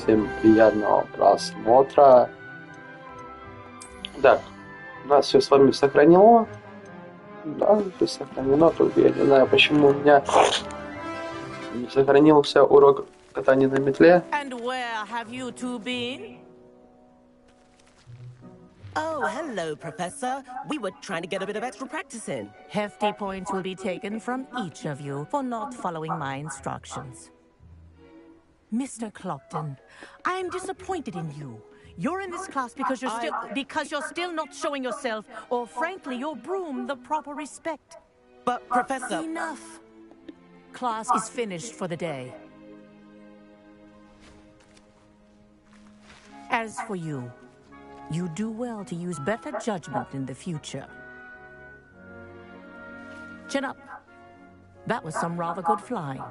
Всем приятного просмотра. Так, у нас все с вами сохранено. Да, все сохранено, только я не знаю, почему у меня не сохранился урок катания на метле. Oh, hello, Professor. We were trying to get a bit of extra practice in. Hefty points will be taken from each of you for not following my instructions. Mr. Clopton, I am disappointed in you. You're in this class because you're still not showing yourself, or frankly, your broom the proper respect. But, Professor... Enough. Class is finished for the day. As for you, you do well to use better judgment in the future. Chin up. That was some rather good flying.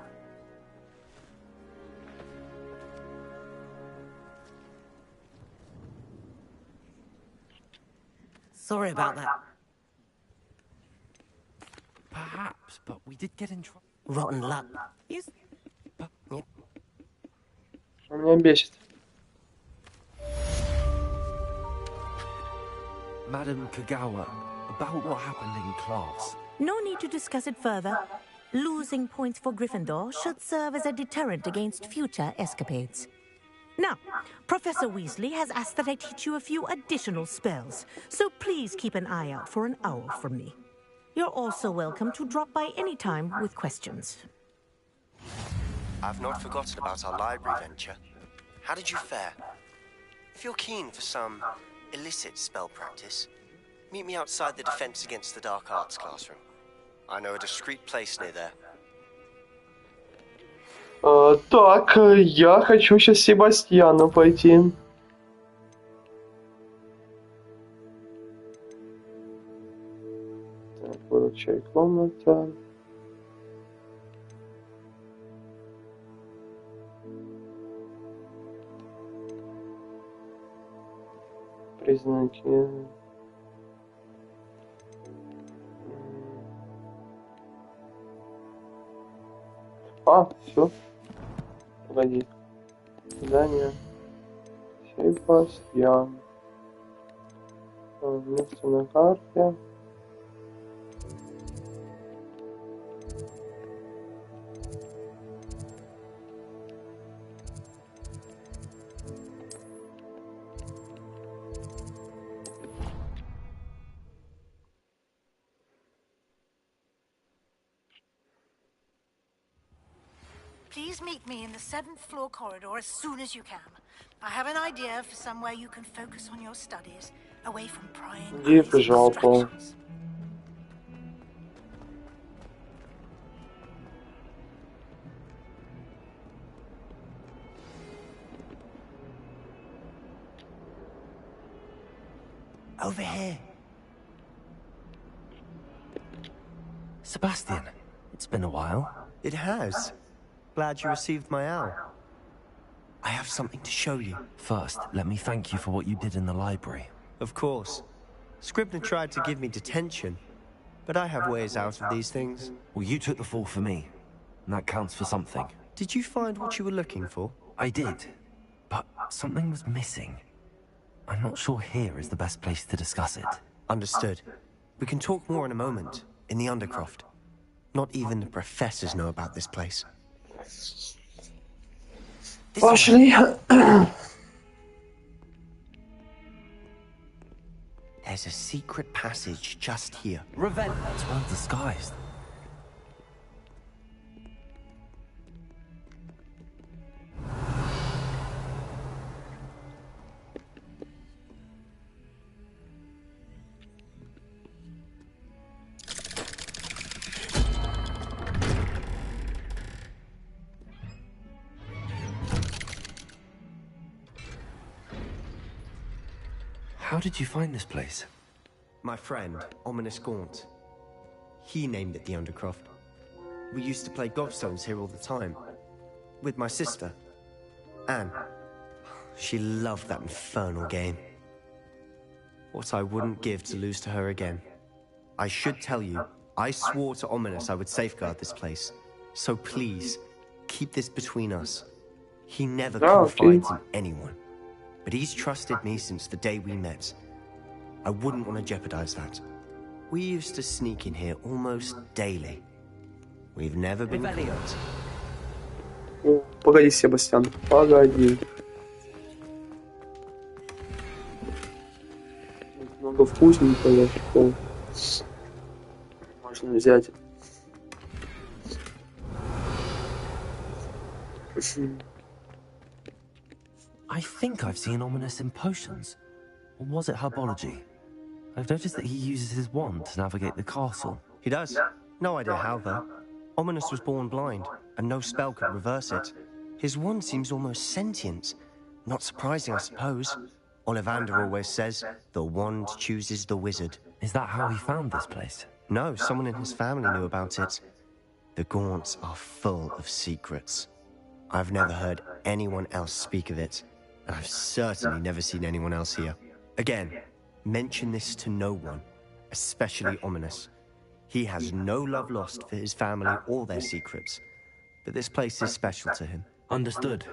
Sorry about that. Perhaps, but we did get in trouble. Rotten luck. Он меня бесит. Madam Kagawa, about what happened in class. No need to discuss it further. Losing points for Gryffindor should serve as a deterrent against future escapades. Now, Professor Weasley has asked that I teach you a few additional spells, so please keep an eye out for an owl from me. You're also welcome to drop by any time with questions. I've not forgotten about our library venture. How did you fare? If you're keen for some illicit spell practice, meet me outside the Defense Against the Dark Arts classroom. I know a discreet place near there. Так, я хочу сейчас Себастьяну пойти. Так, выручай комната. Признаки. А, все. Погоди. Задание. Себастьян. Место на карте. Please meet me in the 7th floor corridor as soon as you can. I have an idea for somewhere you can focus on your studies, away from prying eyes and distractions. Over here. Sebastian, it's been a while. It has. Glad you received my owl. I have something to show you. First, let me thank you for what you did in the library. Of course. Scribner tried to give me detention, but I have ways out of these things. Well, you took the fall for me, and that counts for something. Did you find what you were looking for? I did, but something was missing. I'm not sure here is the best place to discuss it. Understood. We can talk more in a moment, in the Undercroft. Not even the professors know about this place. Пошли. There's a secret passage just here. Revenge. It's well disguised. How did you find this place? My friend, Ominous Gaunt. He named it the Undercroft. We used to play gobstones here all the time. With my sister, Anne. She loved that infernal game. What I wouldn't give to lose to her again. I should tell you, I swore to Ominous I would safeguard this place. So please, keep this between us. He never confides in anyone. But he's trusted me since the day we met. I wouldn't want to jeopardize that. We used to sneak in here almost daily. We've never been caught. Погоди, Себастьян, погоди. Много вкусненького, что можно взять. I think I've seen Ominous in potions. Or was it herbology? I've noticed that he uses his wand to navigate the castle. He does. No idea how, though. Ominous was born blind, and no spell could reverse it. His wand seems almost sentient. Not surprising, I suppose. Ollivander always says, the wand chooses the wizard. Is that how he found this place? No, someone in his family knew about it. The Gaunts are full of secrets. I've never heard anyone else speak of it, and I've certainly never seen anyone else here. Again, mention this to no one, especially Ominous. He has no love lost for his family or their secrets, but this place is special to him. Understood.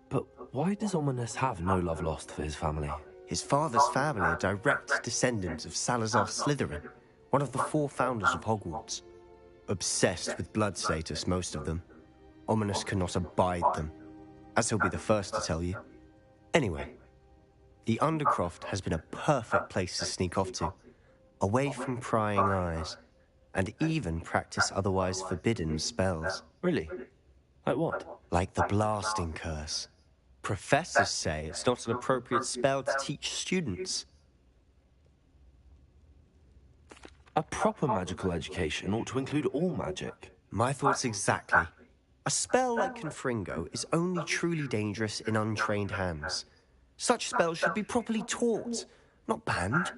But why does Ominous have no love lost for his family? His father's family are direct descendants of Salazar Slytherin, one of the 4 founders of Hogwarts. Obsessed with blood status, most of them. Ominous cannot abide them, as he'll be the first to tell you. Anyway, the Undercroft has been a perfect place to sneak off to, away from prying eyes, and even practice otherwise forbidden spells. Really? Like what? Like the blasting curse. Professors say it's not an appropriate spell to teach students. A proper magical education ought to include all magic. My thoughts exactly. A spell like Confringo is only truly dangerous in untrained hands. Such spells should be properly taught, not banned.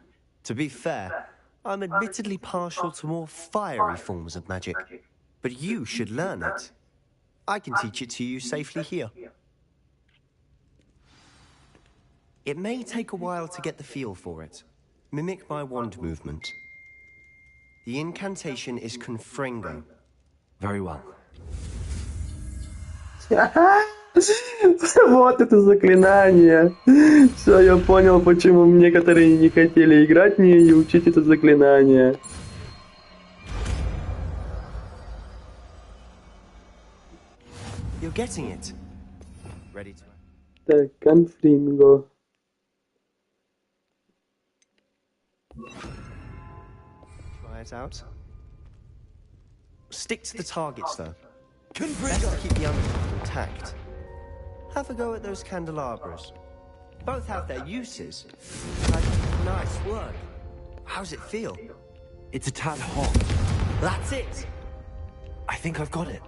To be fair, I'm admittedly partial to more fiery forms of magic, but you should learn it. I can teach it to you safely here. It may take a while to get the feel for it. Mimic my wand movement. The incantation is Confringo. Very well. Вот это заклинание. Все, я понял, почему некоторые не хотели играть в нее и учить это заклинание. You're getting it. Ready to... Так, Confringo. Try it out. Stick to the targets, though. Best to keep the undercroft intact. Have a go at those candelabras. Both have their uses. Like, nice work. How's it feel? It's a tad hot. That's it! I think I've got it.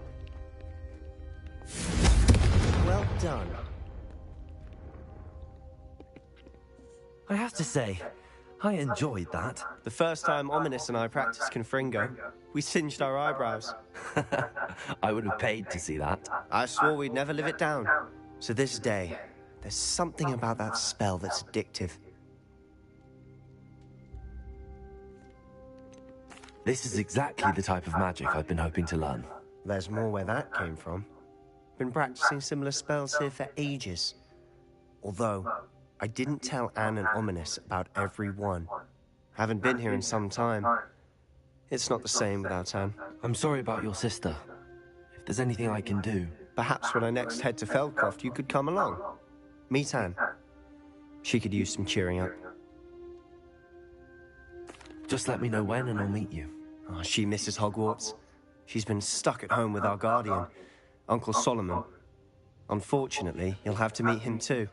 Well done. I have to say, I enjoyed that. The first time Ominous and I practiced Confringo, we singed our eyebrows. I would have paid to see that. I swore we'd never live it down. To this day, there's something about that spell that's addictive. This is exactly the type of magic I've been hoping to learn. There's more where that came from. Been practicing similar spells here for ages. Although, I didn't tell Anne and Ominous about every one. Haven't been here in some time. It's not the same without Anne. I'm sorry about your sister. If there's anything I can do... Perhaps when I next head to Feldcroft, you could come along. Meet Anne. She could use some cheering up. Just let me know when and I'll meet you. Oh, she misses Hogwarts. She's been stuck at home with our guardian, Uncle Solomon. Unfortunately, you'll have to meet him too.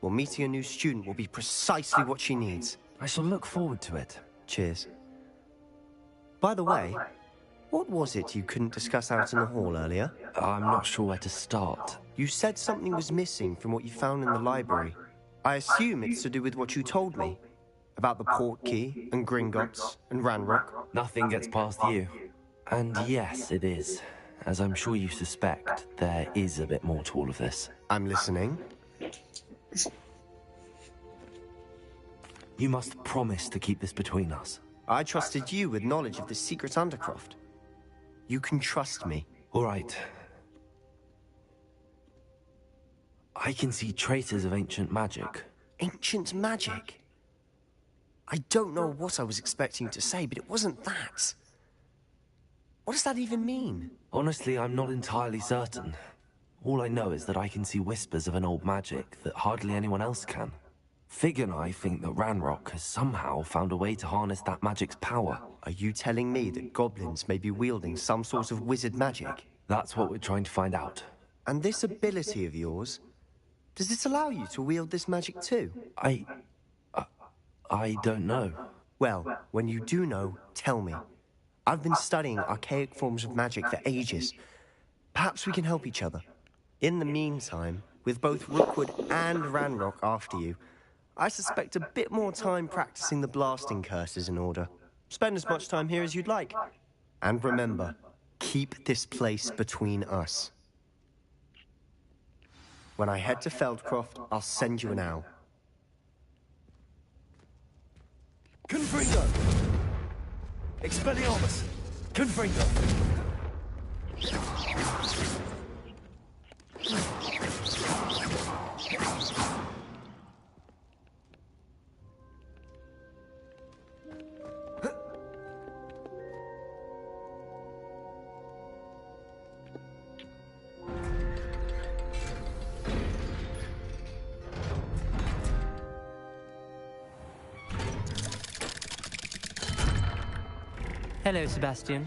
Well, meeting a new student will be precisely what she needs. I shall look forward to it. Cheers. By the way, what was it you couldn't discuss out in the hall earlier? I'm not sure where to start. You said something was missing from what you found in the library. I assume it's to do with what you told me. About the Portkey, and Gringotts, and Ranrock. Nothing gets past you. And yes, it is. As I'm sure you suspect, there is a bit more to all of this. I'm listening. You must promise to keep this between us. I trusted you with knowledge of the secret Undercroft. You can trust me. All right. I can see traces of ancient magic. Ancient magic? I don't know what I was expecting you to say, but it wasn't that. What does that even mean? Honestly, I'm not entirely certain. All I know is that I can see whispers of an old magic that hardly anyone else can. Fig and I think that Ranrock has somehow found a way to harness that magic's power. Are you telling me that goblins may be wielding some sort of wizard magic? That's what we're trying to find out. And this ability of yours, does it allow you to wield this magic too? I don't know. Well, when you do know, tell me. I've been studying archaic forms of magic for ages. Perhaps we can help each other. In the meantime, with both Rookwood and Ranrock after you, I suspect a bit more time practicing the blasting curse is in order. Spend as much time here as you'd like. And remember, keep this place between us. When I head to Feldcroft, I'll send you an owl. Confringo! Expelliarmus! Confringo! Hello, Sebastian.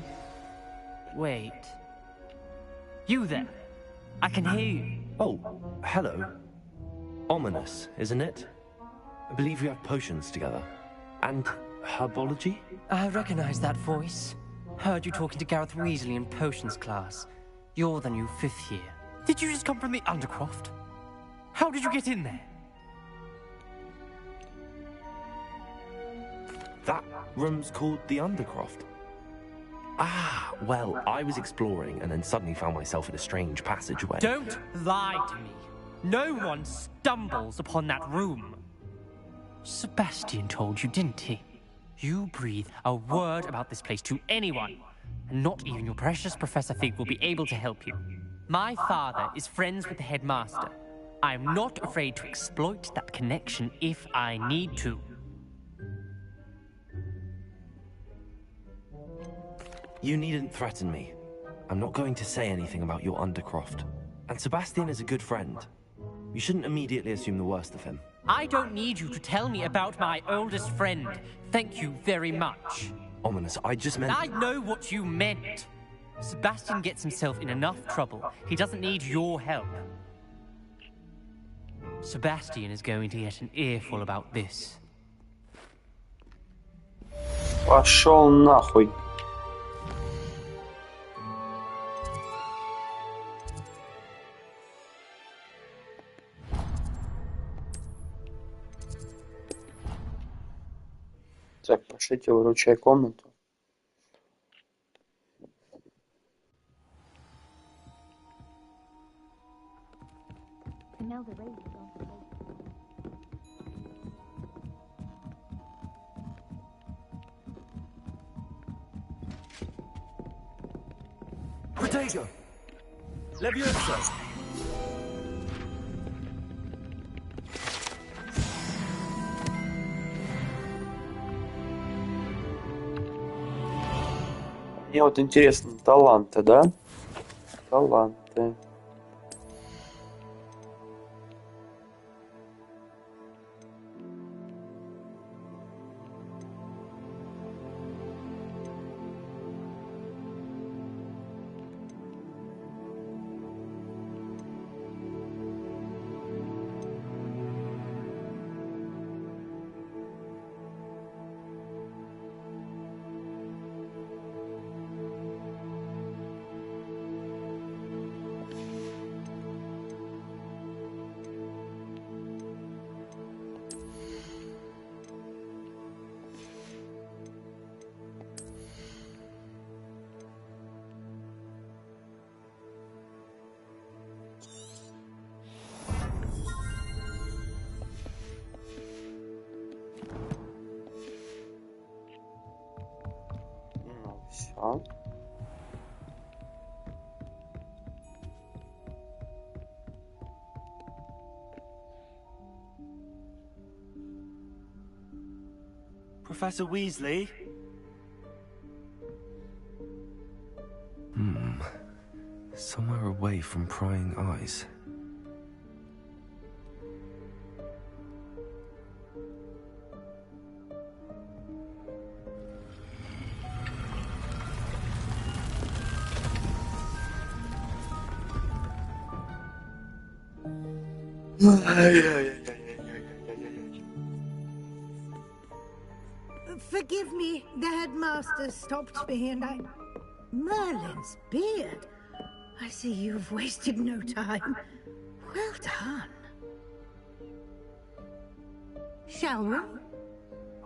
Wait. You there? I can hear you. Oh, hello. Ominous, isn't it? I believe we have potions together. And herbology? I recognize that voice. Heard you talking to Gareth Weasley in potions class. You're the new 5th year. Did you just come from the Undercroft? How did you get in there? That room's called the Undercroft. Ah, well, I was exploring and then suddenly found myself in a strange passageway. Don't lie to me. No one stumbles upon that room. Sebastian told you, didn't he? You breathe a word about this place to anyone, and not even your precious Professor Fig will be able to help you. My father is friends with the headmaster. I am not afraid to exploit that connection if I need to. You needn't threaten me. I'm not going to say anything about your Undercroft. And Sebastian is a good friend. You shouldn't immediately assume the worst of him. I don't need you to tell me about my oldest friend. Thank you very much. Ominous, I just meant... I know what you meant. Sebastian gets himself in enough trouble. He doesn't need your help. Sebastian is going to get an earful about this. Пошел нахуй. Так, пошлите выручай комнату. Protego! Leviosa! Мне вот интересно, таланты, да? Таланты. Все. Professor Weasley? Somewhere away from prying eyes. Forgive me, the headmaster stopped me and I... Merlin's beard. I see you've wasted no time. Well done. Shall we?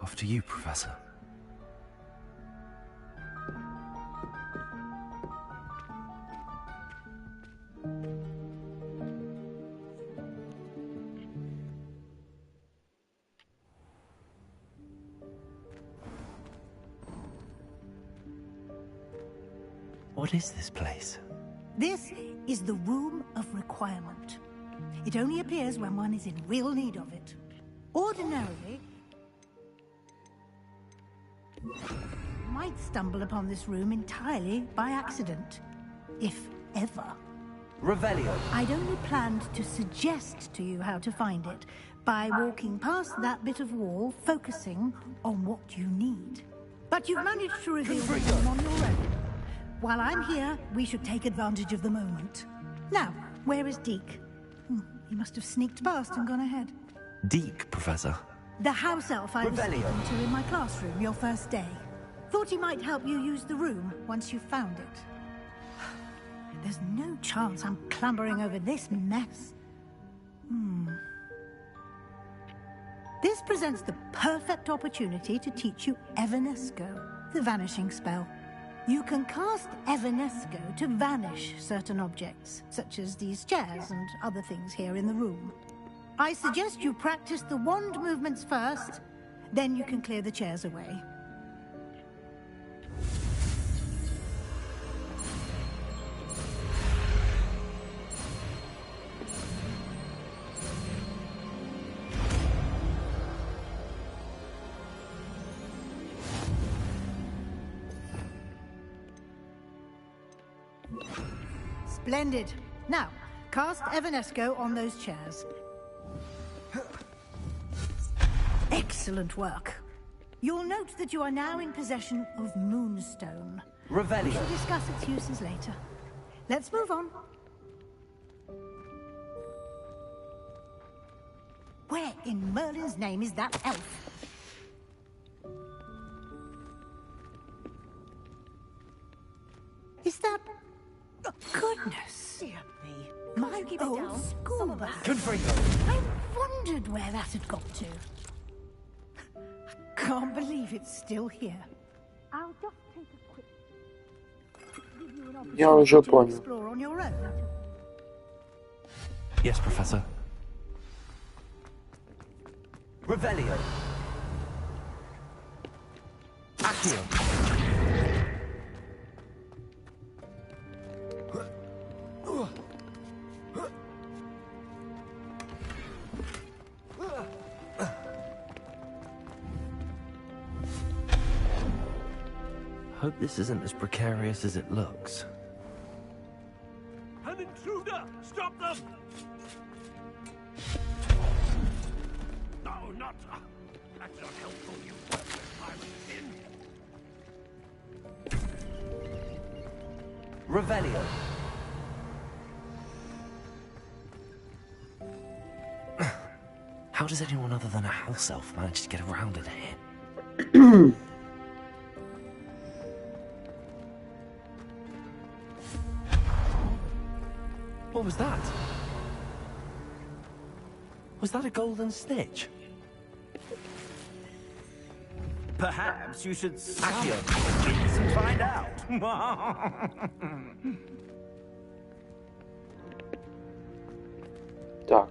After you, Professor. What is this place? This is the Room of Requirement. It only appears when one is in real need of it. Ordinarily, you might stumble upon this room entirely by accident, if ever. Revelio. I'd only planned to suggest to you how to find it by walking past that bit of wall, focusing on what you need. But you've managed to reveal the room on your own. While I'm here, we should take advantage of the moment. Now, where is Deke? He must have sneaked past and gone ahead. Deke, Professor. The house elf I was speaking to in my classroom your first day. Thought he might help you use the room once you found it. There's no chance I'm clambering over this mess. This presents the perfect opportunity to teach you Evanesco, the vanishing spell. You can cast Evanesco to vanish certain objects, such as these chairs and other things here in the room. I suggest you practice the wand movements first, then you can clear the chairs away. Splendid. Now, cast Evanesco on those chairs. Excellent work. You'll note that you are now in possession of Moonstone. Revelio. We shall discuss its uses later. Let's move on. Where in Merlin's name is that elf? Is that... Oh, goodness! Dear me. My old school bag. I wondered where that had got to. I can't believe it's still here. I'll just take a quick... Give you an opportunity to explore on your own. Yes, Professor. Revelio. Accio. Hope this isn't as precarious as it looks. An intruder! Stop them! No, not... That's not helpful, you pirate sin. Revelio. How does anyone other than a house elf manage to get around in here? What was that? Was that a golden snitch? Perhaps you should summon it and find out. Так.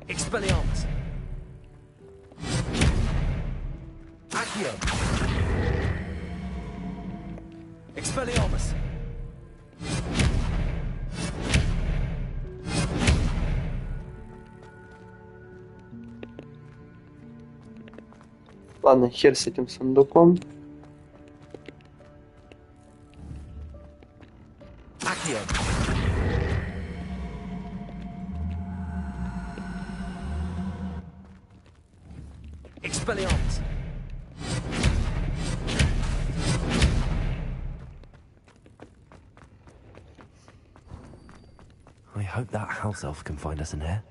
Expelliarmus. Accio. Expelliarmus. Ладно, хер с этим сундуком. Accio. Expelliarmus. I hope that house elf can find us in here.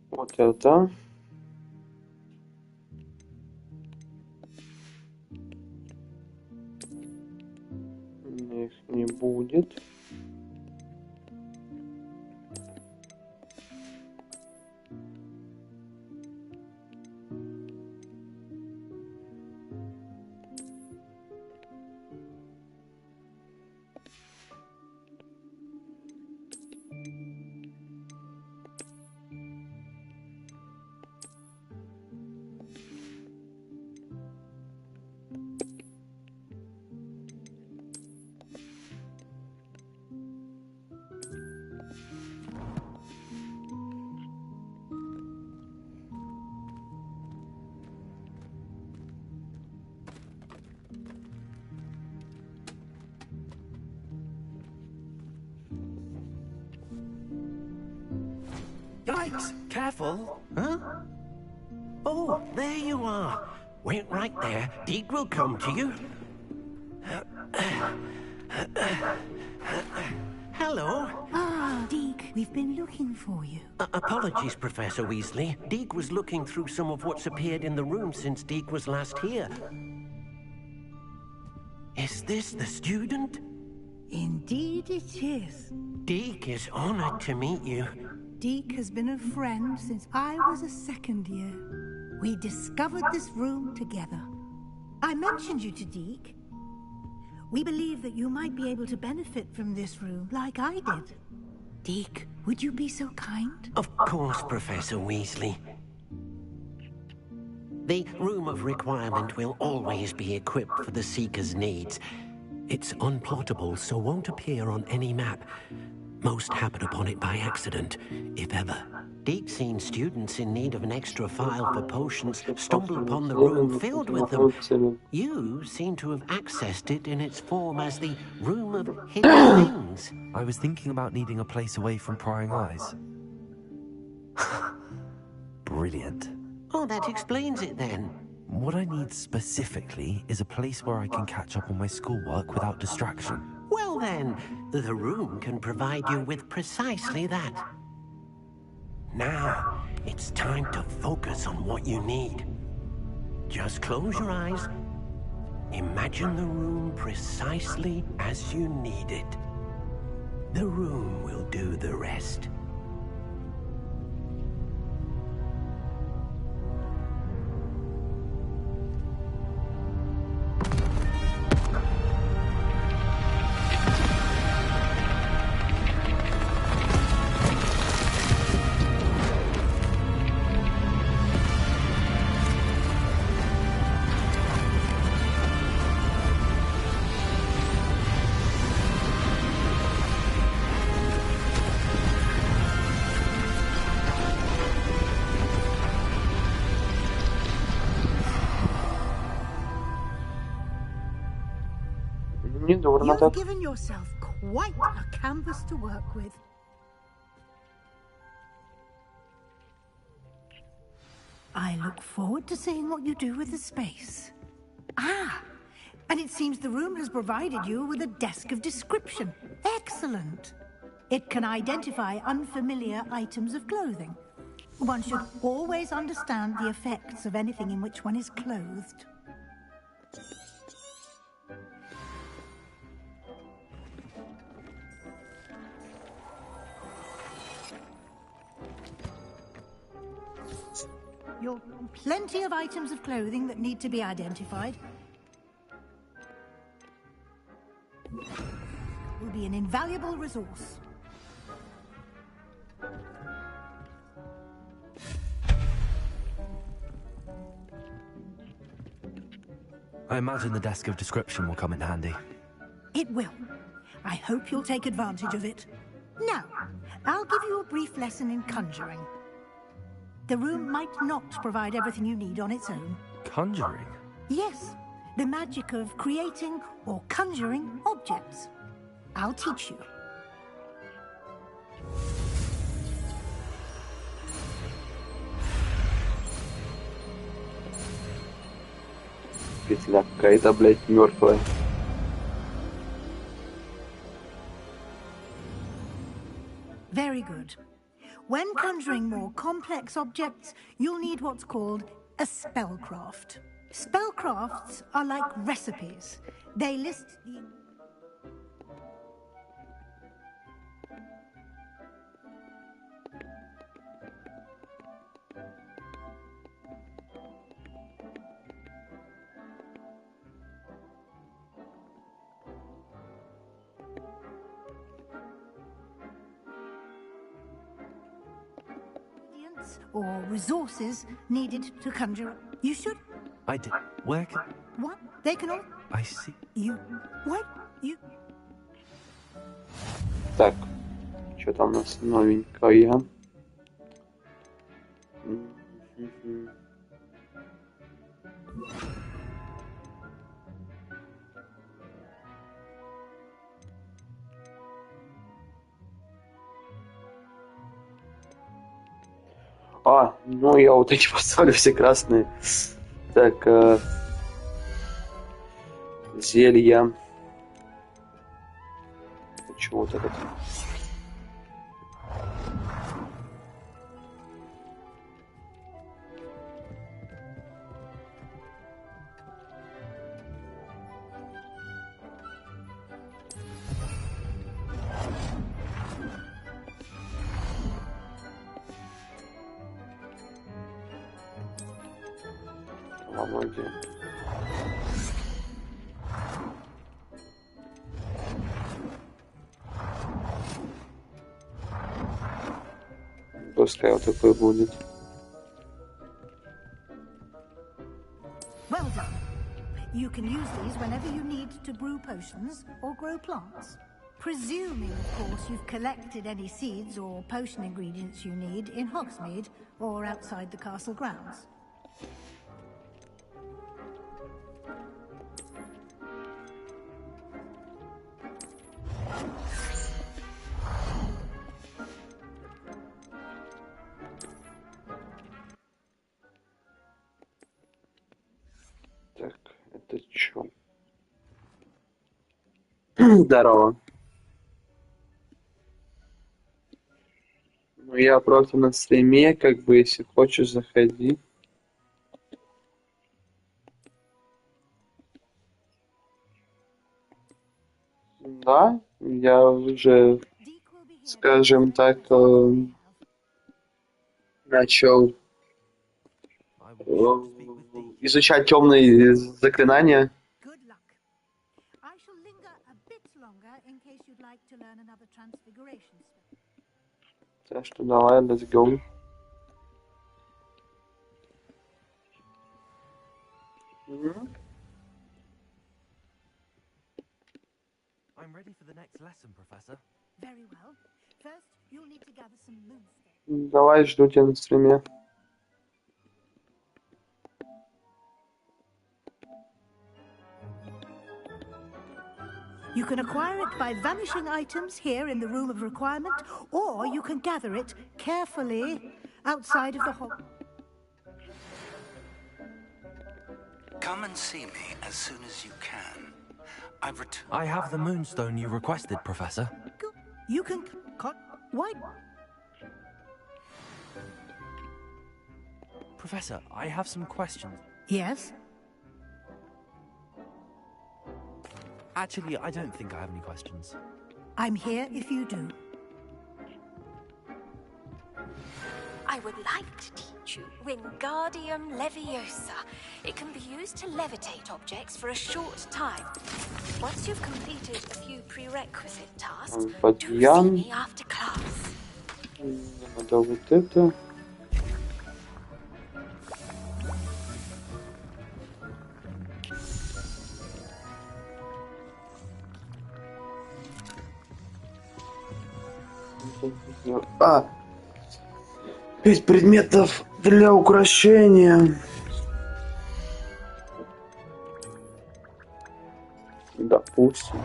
Вот это. Их не будет. Yikes! Careful! Huh? Oh, there you are. Wait right there. Deke will come to you. Hello. Ah, Deke, we've been looking for you. Apologies, Professor Weasley. Deke was looking through some of what's appeared in the room since Deke was last here. Is this the student? Indeed it is. Deke is honored to meet you. Deke has been a friend since I was a second year. We discovered this room together. I mentioned you to Deke. We believe that you might be able to benefit from this room like I did. Deke, would you be so kind? Of course, Professor Weasley. The Room of Requirement will always be equipped for the Seeker's needs. It's unplottable, so won't appear on any map. Most happen upon it by accident, if ever. Deke's seen students in need of an extra file for potions stumble upon the room filled with them. You seem to have accessed it in its form as the Room of Hidden Things. I was thinking about needing a place away from prying eyes. Brilliant. Oh, that explains it then. What I need specifically is a place where I can catch up on my schoolwork without distraction. Well then, the room can provide you with precisely that. Now, it's time to focus on what you need. Just close your eyes. Imagine the room precisely as you need it. The room will do the rest. You've given yourself quite a canvas to work with. I look forward to seeing what you do with the space. Ah, and it seems the room has provided you with a desk of description. Excellent. It can identify unfamiliar items of clothing. One should always understand the effects of anything in which one is clothed. You'll plenty of items of clothing that need to be identified. Will be an invaluable resource. I imagine the desk of description will come in handy. It will. I hope you'll take advantage of it. Now, I'll give you a brief lesson in conjuring. The room might not provide everything you need on its own. Conjuring? Yes, the magic of creating or conjuring objects. I'll teach you. Петля какая-то, блядь, мертвая. Very good. When conjuring more complex objects, you'll need what's called a spellcraft. Spellcrafts are like recipes. They list the... or resources needed to conjure. You should... I did. Where can... What? They can all... I see. You... What? You... Так, что там у нас новенькое? Ну я вот эти поставлю все красные. Так, зелья. Хочу вот этот. Володя. Пускай вот такой будет. Well done. You can use these whenever you need to brew potions or grow plants. Presuming, of course, you've collected any seeds or potion ingredients you need in Hogsmeade or outside the castle grounds. Так, это чё? Здорово. Ну, я просто на стриме, как бы, если хочешь, заходи. Да, я уже, скажем так, начал изучать темные заклинания. Так что давай, let's go. I'm ready for the next lesson, Professor. Very well. First, you'll need to gather some moonstone. Давай, жду тебя на стриме. You can acquire it by vanishing items here in the Room of Requirement, or you can gather it carefully outside of the hall. Come and see me as soon as you can. I have the moonstone you requested, Professor. You can... What? Professor, I have some questions. Yes? Actually, I don't think I have any questions. I'm here if you do. I would like to teach you Wingardium Leviosa. It can be used to levitate objects for a short time. Once you've completed a few prerequisite tasks, do see me after class. Надо вот это. А! 5 предметов для украшения. Допустим.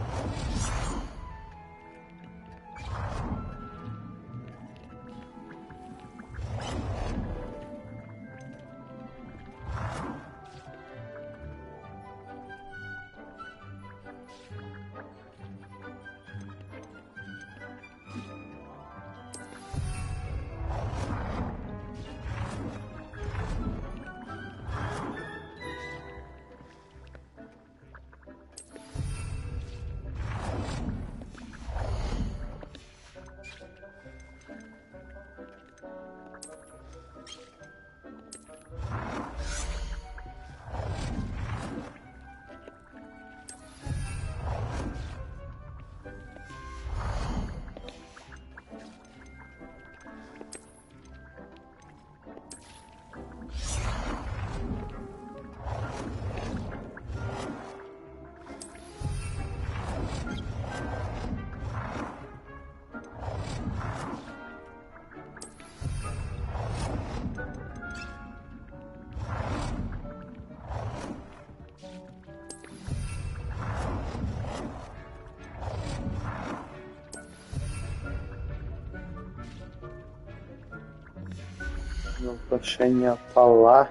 Украшение пола.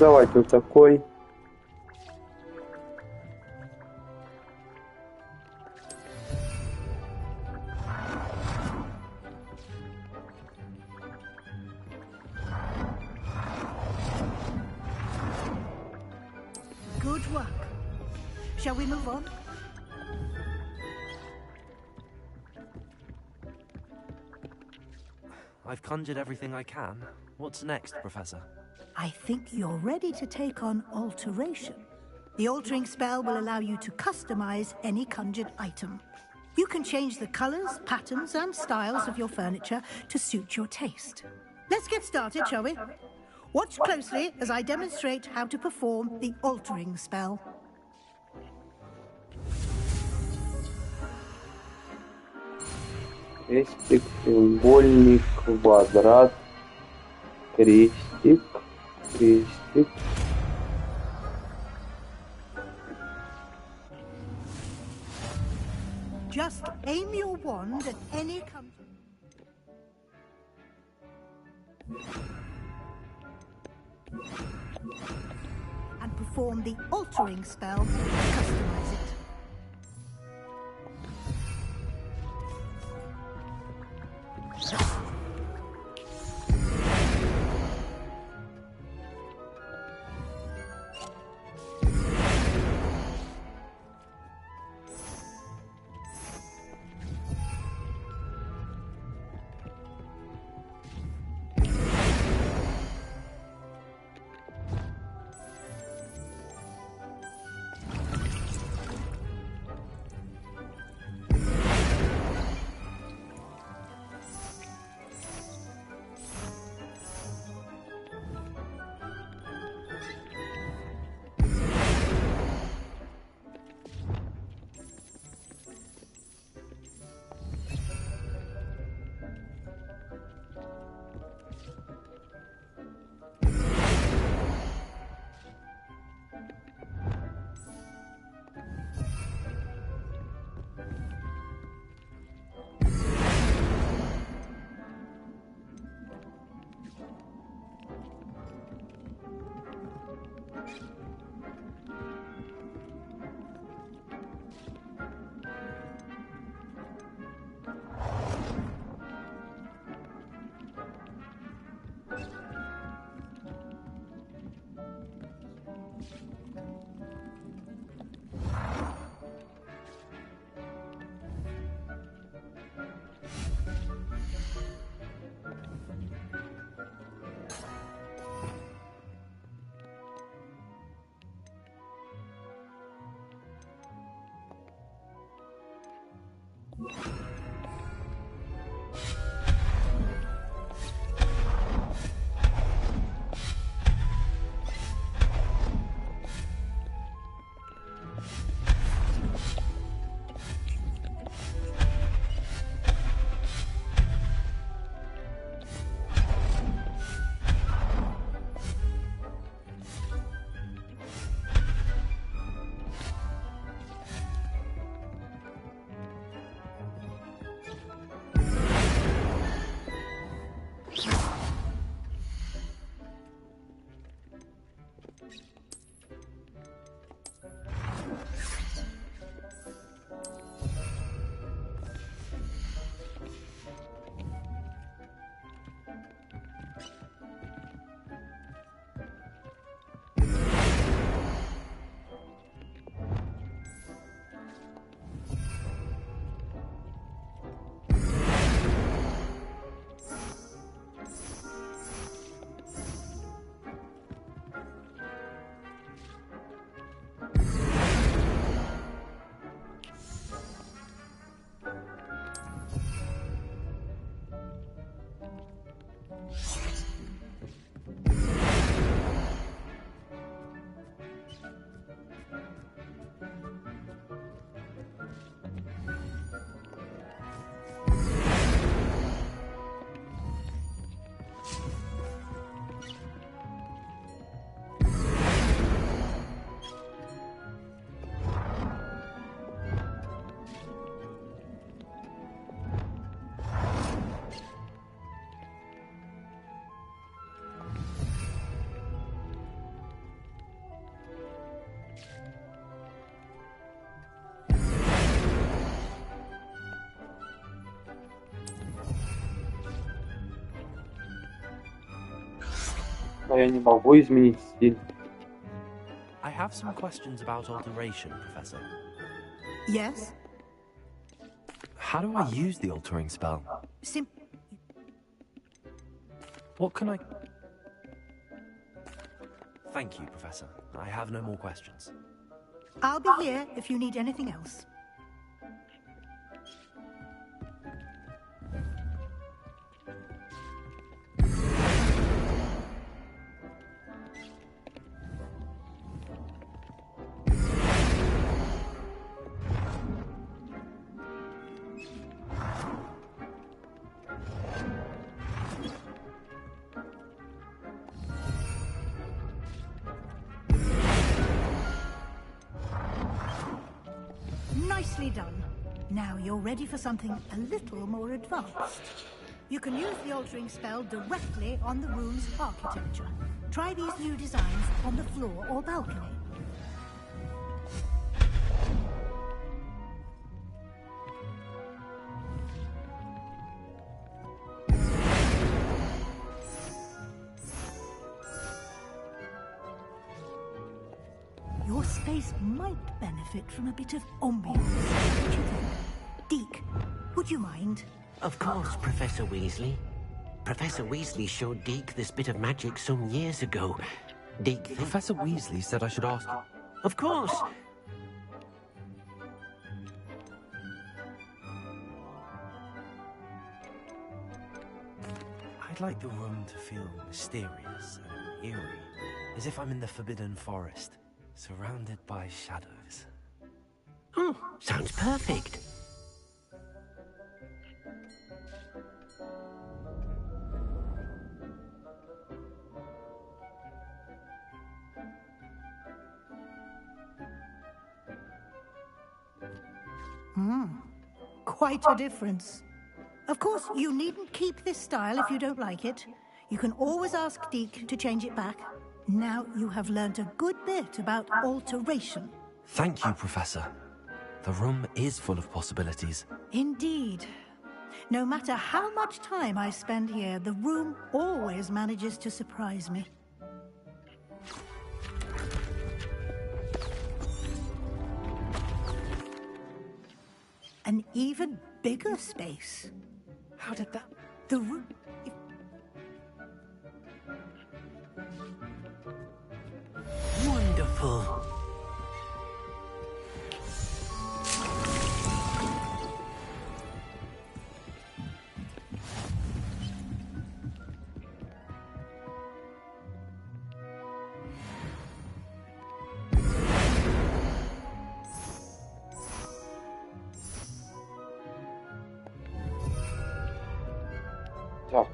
Давай тут такой. Good work. Shall we move on? I've conjured everything I can. What's next, Professor? I think you're ready to take on alteration. The altering spell will allow you to customize any conjured item. You can change the colors, patterns, and styles of your furniture to suit your taste. Let's get started, shall we? Watch closely as I demonstrate how to perform the altering spell. Крестик, треугольник, квадрат, крестик, крестик. Just aim your wand at any and perform the altering spell to customize it. Но я не могу изменить стиль. I have some questions about alteration, Professor. Yes? How do I use the altering spell? What can I... Thank you, Professor. I have no more questions. I'll be here if you need anything else. Nicely done. Now you're ready for something a little more advanced. You can use the altering spell directly on the room's architecture. Try these new designs on the floor or balcony. Your space might benefit from a bit of ambience. What do you think? Deke, would you mind? Of course, Professor Weasley. Professor Weasley showed Deke this bit of magic some years ago. Deke... Professor Weasley said I should ask... Of course! I'd like the room to feel mysterious and eerie, as if I'm in the Forbidden Forest, surrounded by shadows. Oh, sounds perfect. Quite a difference. Of course, you needn't keep this style if you don't like it. You can always ask Deke to change it back. Now you have learned a good bit about alteration. Thank you, Professor. The room is full of possibilities. Indeed. No matter how much time I spend here, the room always manages to surprise me. An even bigger space. How did that... The room... Wonderful. Так.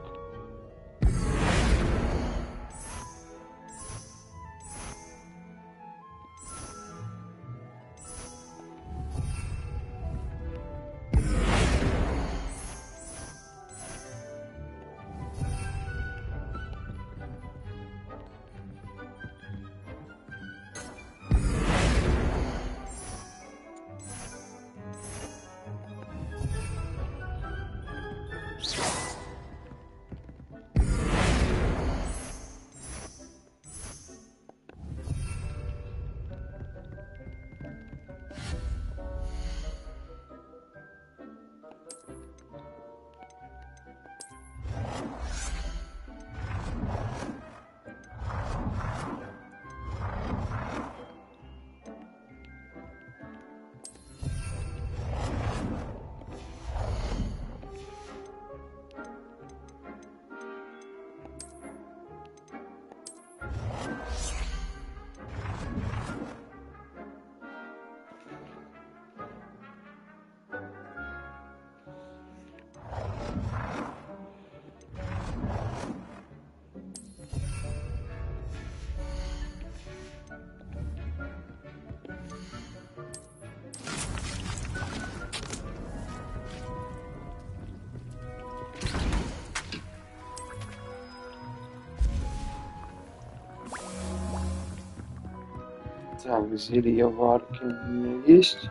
Так, зелье варки у меня есть.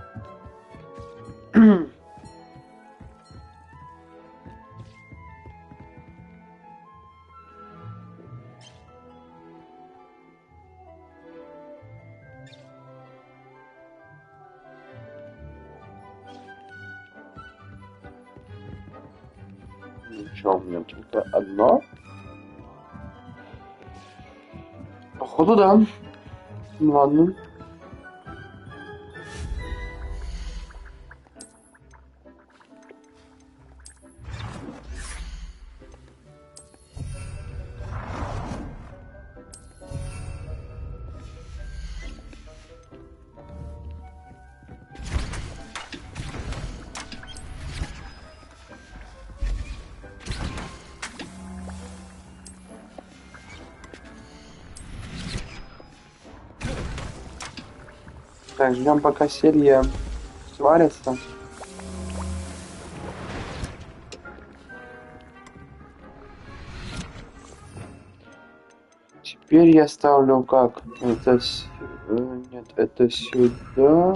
Ничего, у меня только одно. Походу, да. Ладно. Так, ждем, пока зелье сварится. Теперь я ставлю как? Это нет, это сюда.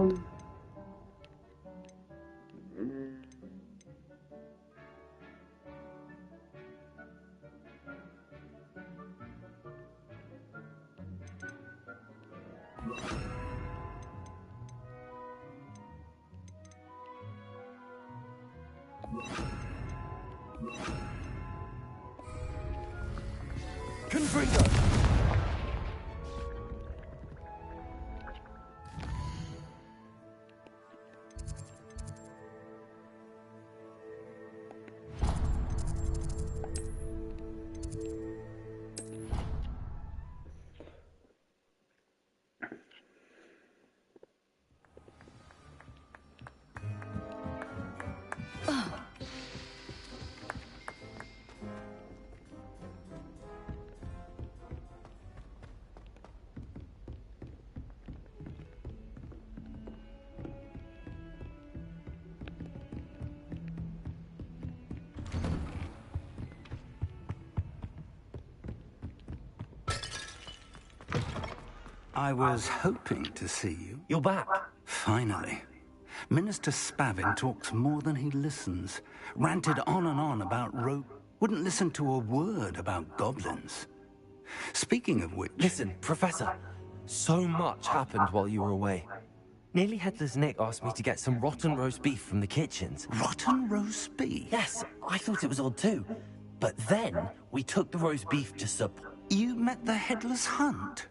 I was hoping to see you. You're back. Finally. Minister Spavin talks more than he listens. Ranted on and on about wouldn't listen to a word about goblins. Speaking of which... Listen, Professor. So much happened while you were away. Nearly Headless Nick asked me to get some rotten roast beef from the kitchens. Rotten roast beef? Yes, I thought it was odd too. But then we took the roast beef to sup. You met the Headless Hunt?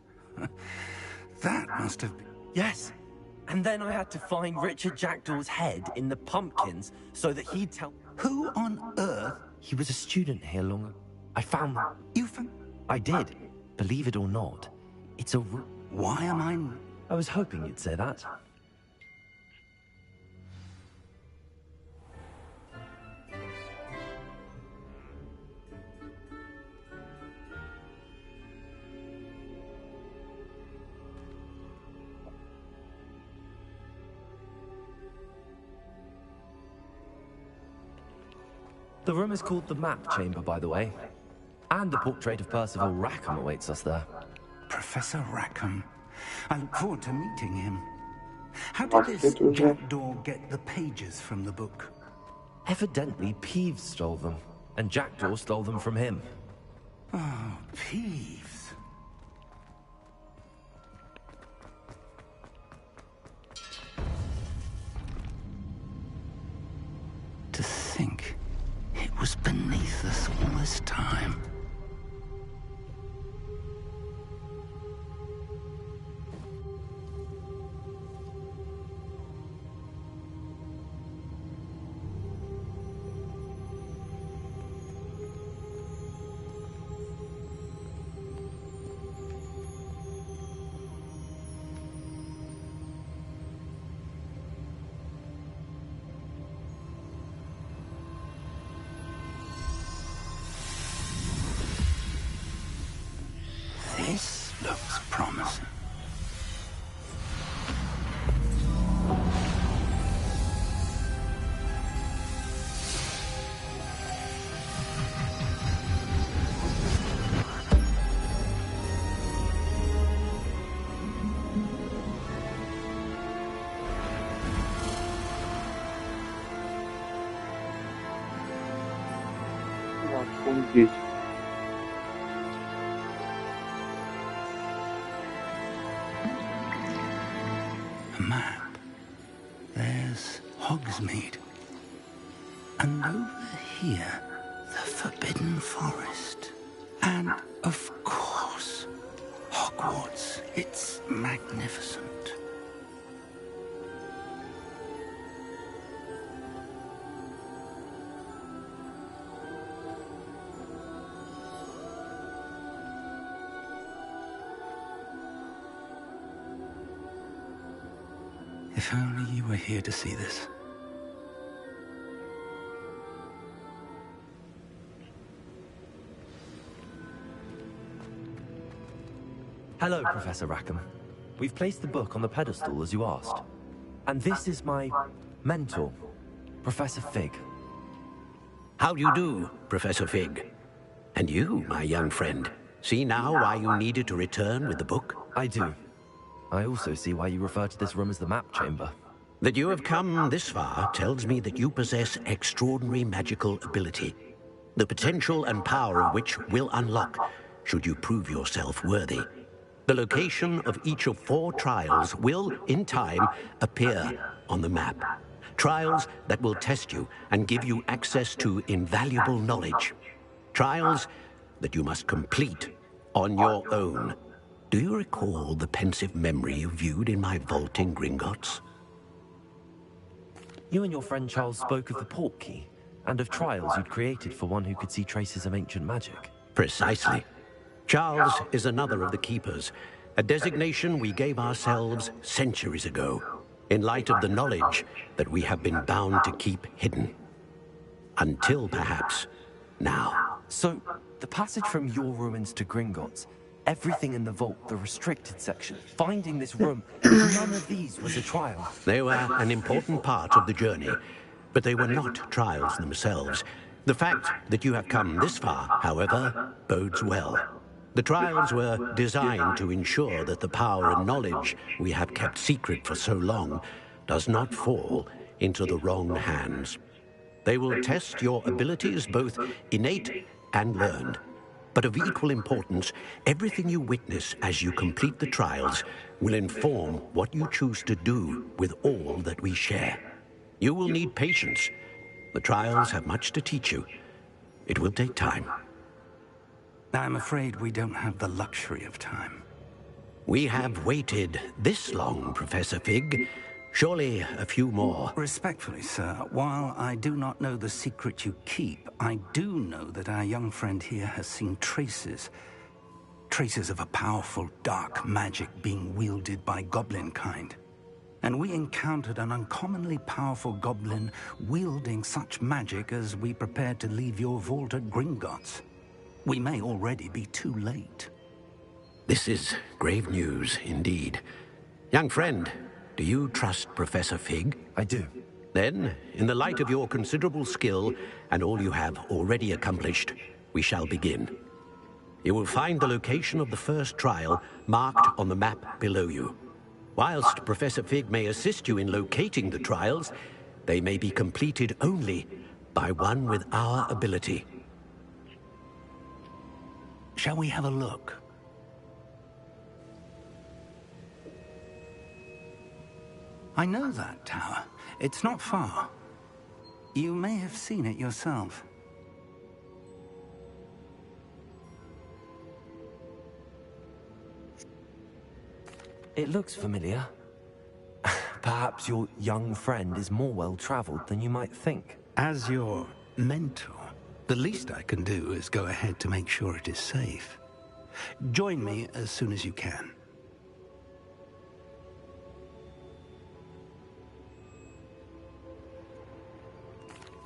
That must have been... Yes. And then I had to find Richard Jackdaw's head in the pumpkins so that he'd tell... Who on earth? He was a student here long ago. I found them. You found... I did. Believe it or not. It's a... Why am I... I was hoping you'd say that. The room is called the Map Chamber, by the way. And the portrait of Percival Rackham awaits us there. Professor Rackham. I look forward to meeting him. How did this jackdaw get the pages from the book? Evidently, Peeves stole them, and Jackdaw stole them from him. Oh, Peeves. To think it was beneath us all this time. This looks promising. A map. There's Hogsmeade. And over here, the Forbidden Forest. And, of course, Hogwarts. It's magnificent. If only you were here to see this. Hello, Professor Rackham. We've placed the book on the pedestal as you asked. And this is my mentor, Professor Fig. How do you do, Professor Fig? And you, my young friend, see now why you needed to return with the book? I do. I also see why you refer to this room as the Map Chamber. That you have come this far tells me that you possess extraordinary magical ability, the potential and power of which will unlock should you prove yourself worthy. The location of each of 4 trials will, in time, appear on the map. Trials that will test you and give you access to invaluable knowledge. Trials that you must complete on your own. Do you recall the pensive memory you viewed in my vault in Gringotts? You and your friend Charles spoke of the Portkey, and of trials you'd created for one who could see traces of ancient magic. Precisely. Charles is another of the Keepers, a designation we gave ourselves centuries ago, in light of the knowledge that we have been bound to keep hidden. Until, perhaps, now. So, the passage from your ruins to Gringotts, everything in the vault, the restricted section, finding this room, none of these was a trial. They were an important part of the journey, but they were not trials themselves. The fact that you have come this far, however, bodes well. The trials were designed to ensure that the power and knowledge we have kept secret for so long does not fall into the wrong hands. They will test your abilities, both innate and learned. But of equal importance, everything you witness as you complete the trials will inform what you choose to do with all that we share. You will need patience. The trials have much to teach you. It will take time. I'm afraid we don't have the luxury of time. We have waited this long, Professor Fig. Surely a few more. Respectfully, sir, while I do not know the secret you keep, I do know that our young friend here has seen traces of a powerful dark magic being wielded by goblin kind. And we encountered an uncommonly powerful goblin wielding such magic as we prepared to leave your vault at Gringotts. We may already be too late. This is grave news indeed. Young friend, do you trust Professor Fig? I do. Then, in the light of your considerable skill and all you have already accomplished, we shall begin. You will find the location of the first trial marked on the map below you. Whilst Professor Fig may assist you in locating the trials, they may be completed only by one with our ability. Shall we have a look? I know that tower. It's not far. You may have seen it yourself. It looks familiar. Perhaps your young friend is more well-traveled than you might think. As your mentor, the least I can do is go ahead to make sure it is safe. Join me as soon as you can.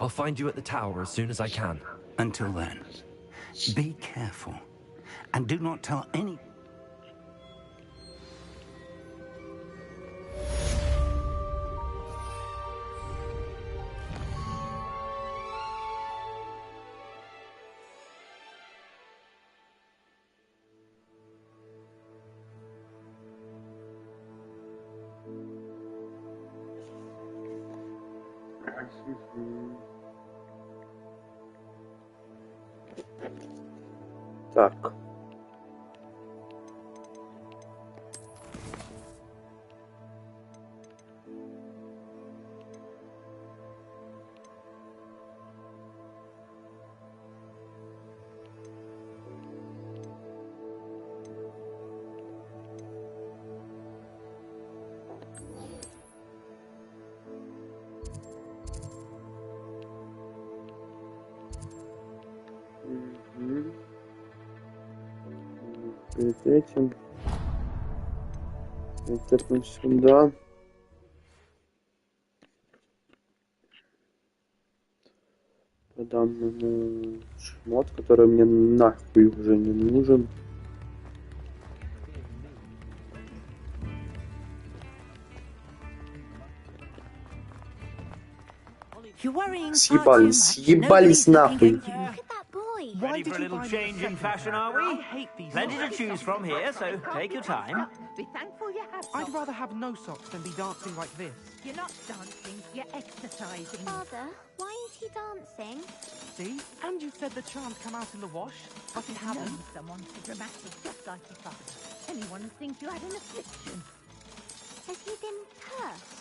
I'll find you at the tower as soon as I can. Until then, be careful, and do not tell any... Так. Перед этим терпим сюда. Продам ему шмот, который мне нахуй уже не нужен. Съебались нахуй. Ready for a little change in fashion, are we? Plenty to choose from here, so take your time. Be thankful you have socks. I'd rather have no socks than be dancing like this. You're not dancing, you're exercising. Father, why is he dancing? See? And you said the charms come out in the wash, but it hasn't. Known someone so dramatic just like your father. Anyone would think you had an affliction. Has he been cursed?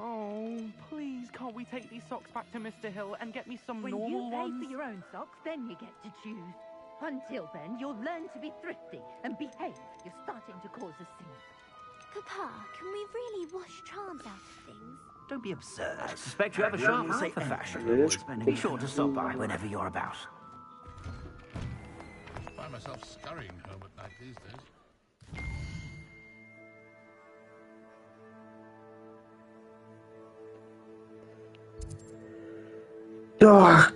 Oh, please, can't we take these socks back to Mr. Hill and get me some When normal you pay ones? for your own socks, then you get to choose. Until then, you'll learn to be thrifty and behave. You're starting to cause a scene. Papa, can we really wash charms out of things? Don't be absurd. I suspect you have a sharp eye for fashion. Be sure to stop by whenever you're about. I find myself scurrying home at night these days. Так,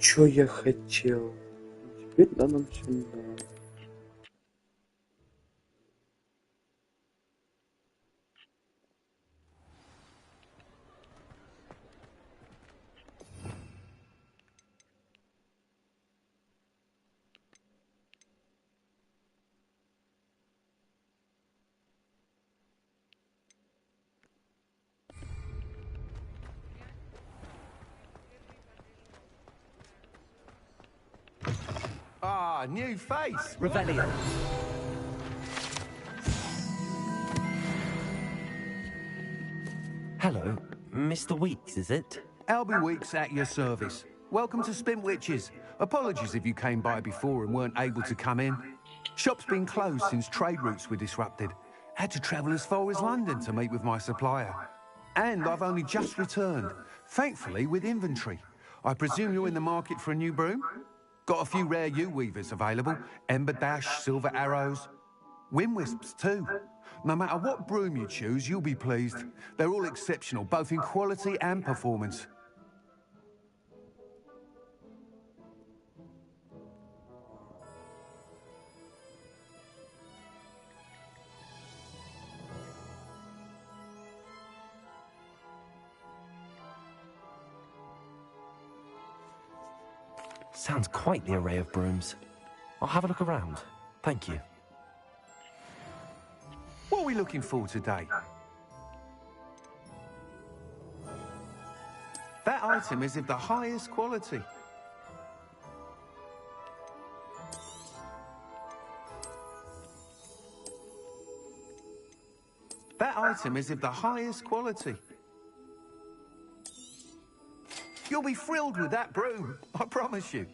что я хотел? Теперь да нам сюда. Ah, new face. Revelio. Hello, Mr. Weeks, is it? Albie Weeks at your service. Welcome to Spin Witches. Apologies if you came by before and weren't able to come in. Shop's been closed since trade routes were disrupted. Had to travel as far as London to meet with my supplier. And I've only just returned, thankfully with inventory. I presume you're in the market for a new broom? Got a few rare U-weavers available. Ember Dash, Silver Arrows. Wind Wisps too. No matter what broom you choose, you'll be pleased. They're all exceptional, both in quality and performance. Sounds quite the array of brooms. I'll have a look around. Thank you. What are we looking for today? That item is of the highest quality. That item is of the highest quality. You'll be thrilled with that broom, I promise you.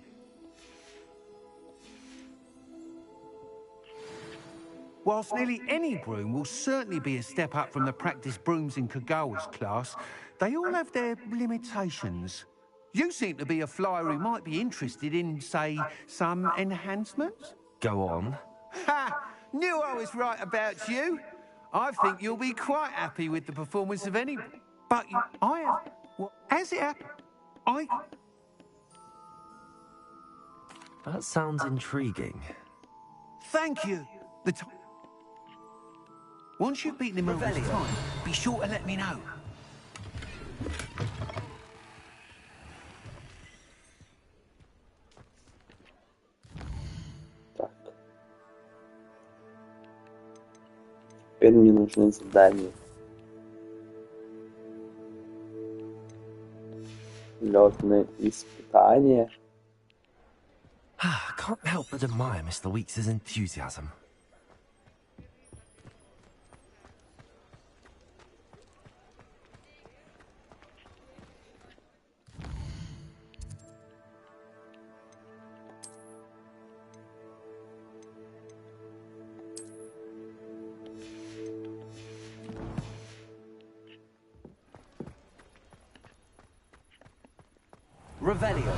Whilst nearly any broom will certainly be a step up from the practice brooms in Kagawa's class, they all have their limitations. You seem to be a flyer who might be interested in, say, some enhancements? Go on. Ha! Knew I was right about you. I think you'll be quite happy with the performance of any... But I have... Well, as it happened, That sounds intriguing. Thank you. Once you've beaten him over his time, be sure to let me know. Так. Теперь мне нужны задания. Лётные испытания. I can't help but admire Mr. Weeks' enthusiasm. Revelio.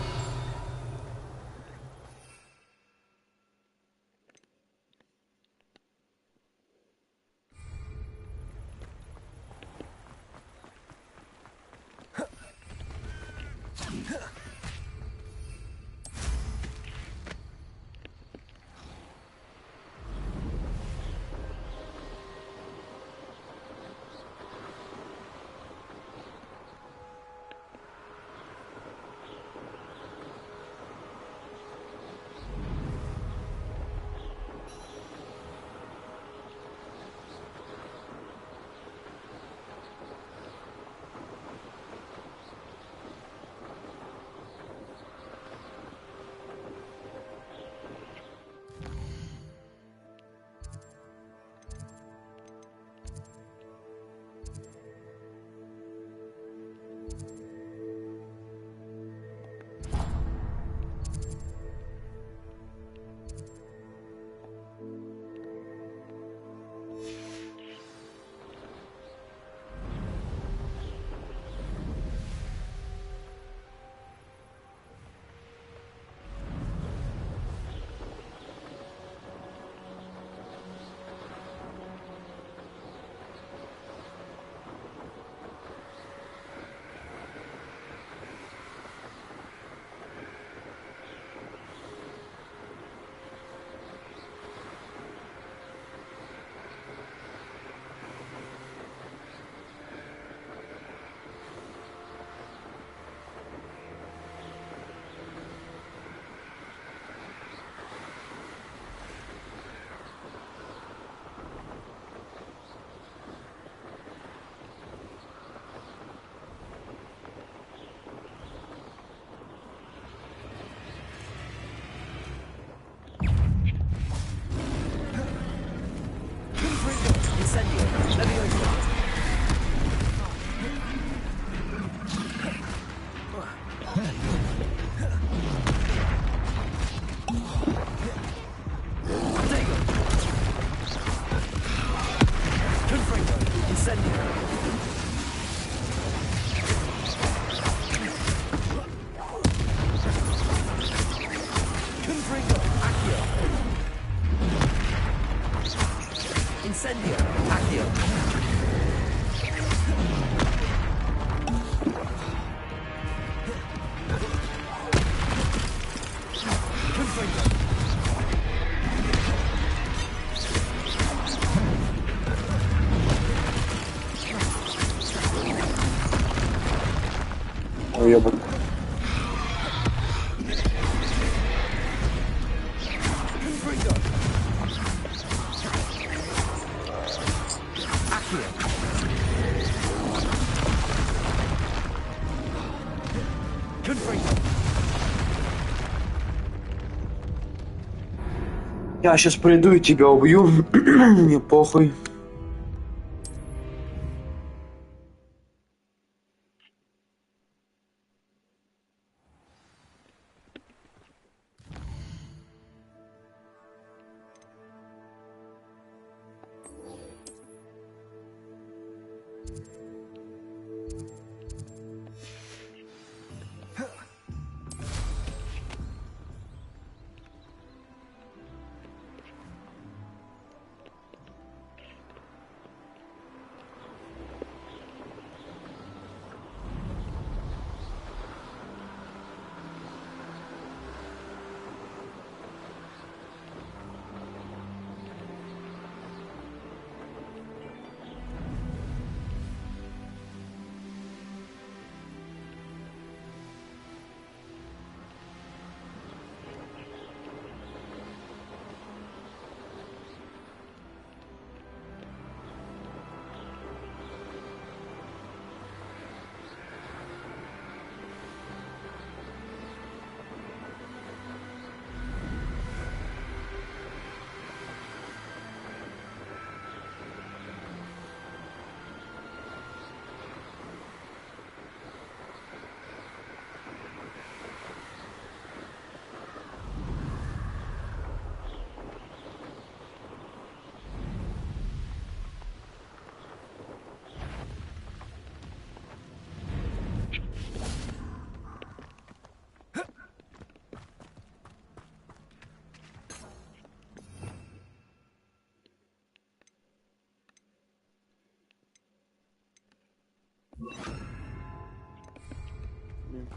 Я сейчас приду и тебя убью. Мне похуй.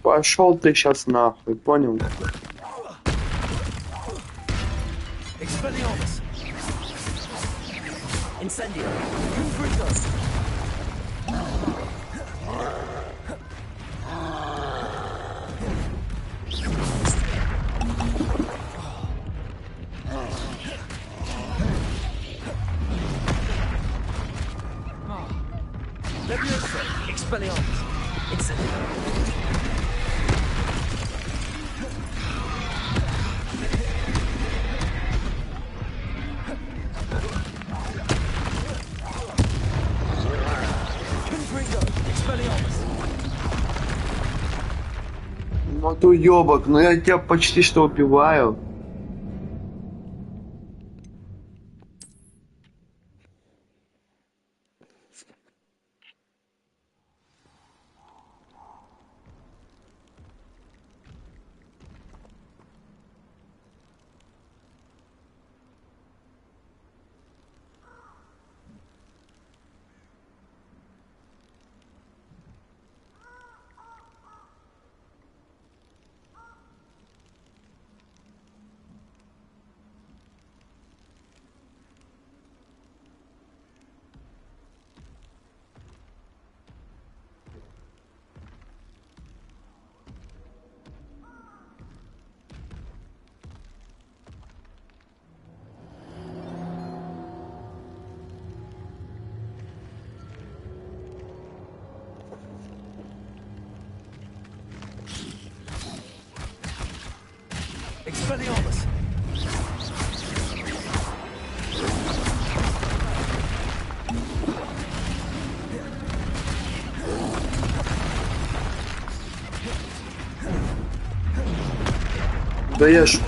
Пошел ты сейчас нахуй, понял? Incendio. Expelliarmus. Incendio. Ну ты уёбок, ну я тебя почти что убиваю. Expelliarmus. Даешь.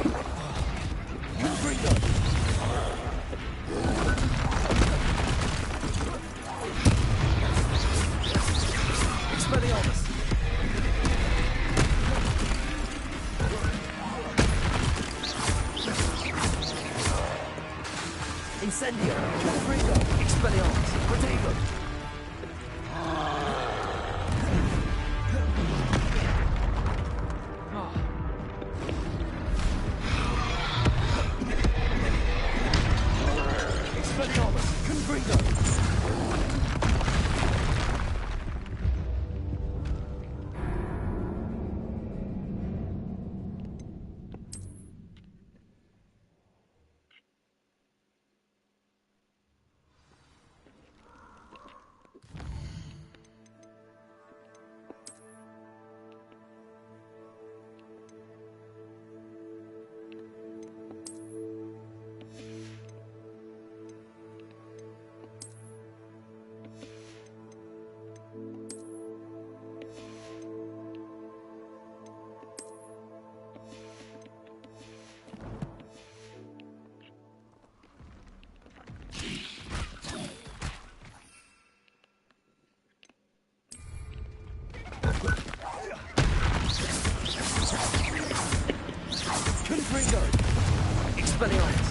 Incendio. Confringo. Expelliarmus. Protego. Expelliarmus. Confringo. Confringo! Expelliarmus!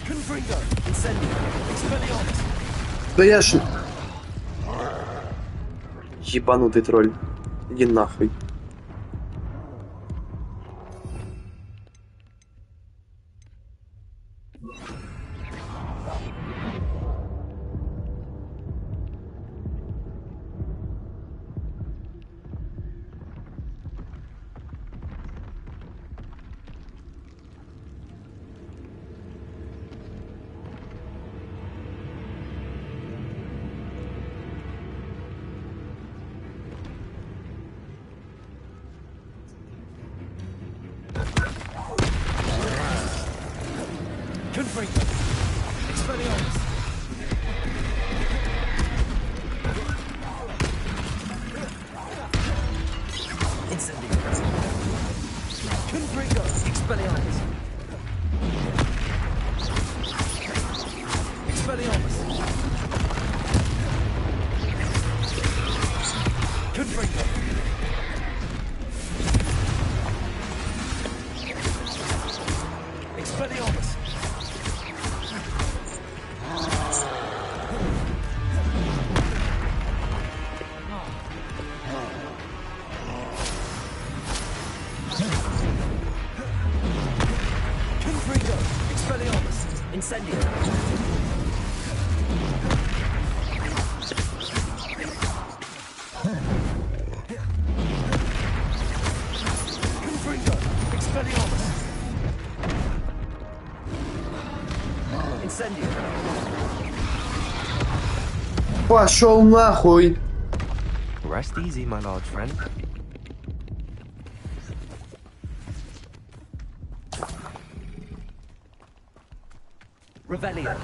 Confringo! Incendio! Expelliarmus! Да я ж... Ебанутый тролль. Иди нахуй. Confringo! Expelliarmus! Incendio! Confringo! Expelliarmus! Expelliarmus! Confringo! Expelliarmus! Confringo! Expelliarmus! Incendio! Confringo! Expelliarmus! Incendio! Пошел нахуй! Rest easy, my large friend. Revelio.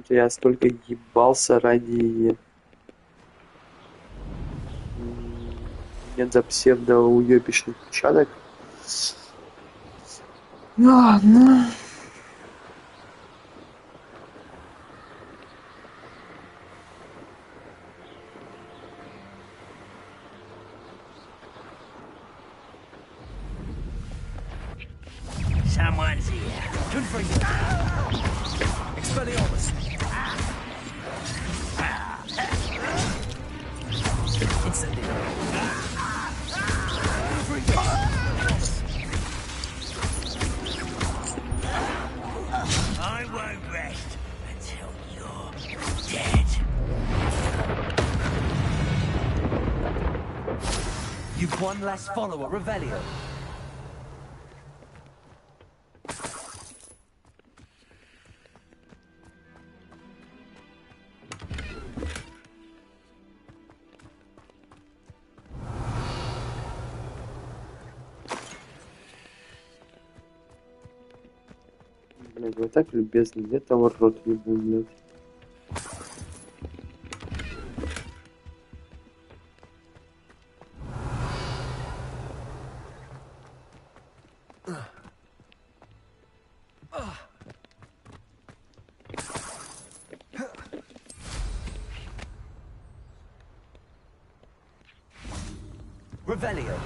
Я столько ебался ради... Нет, за псевдоуёбищных учадок. Ладно. Someone's here. Confringo. Expelliarmus. Incendio. Confringo. I won't rest until you're dead. You've one less follower, Revelio. Блин, вы так любезны, где того рот ебу, блядь. Revelio.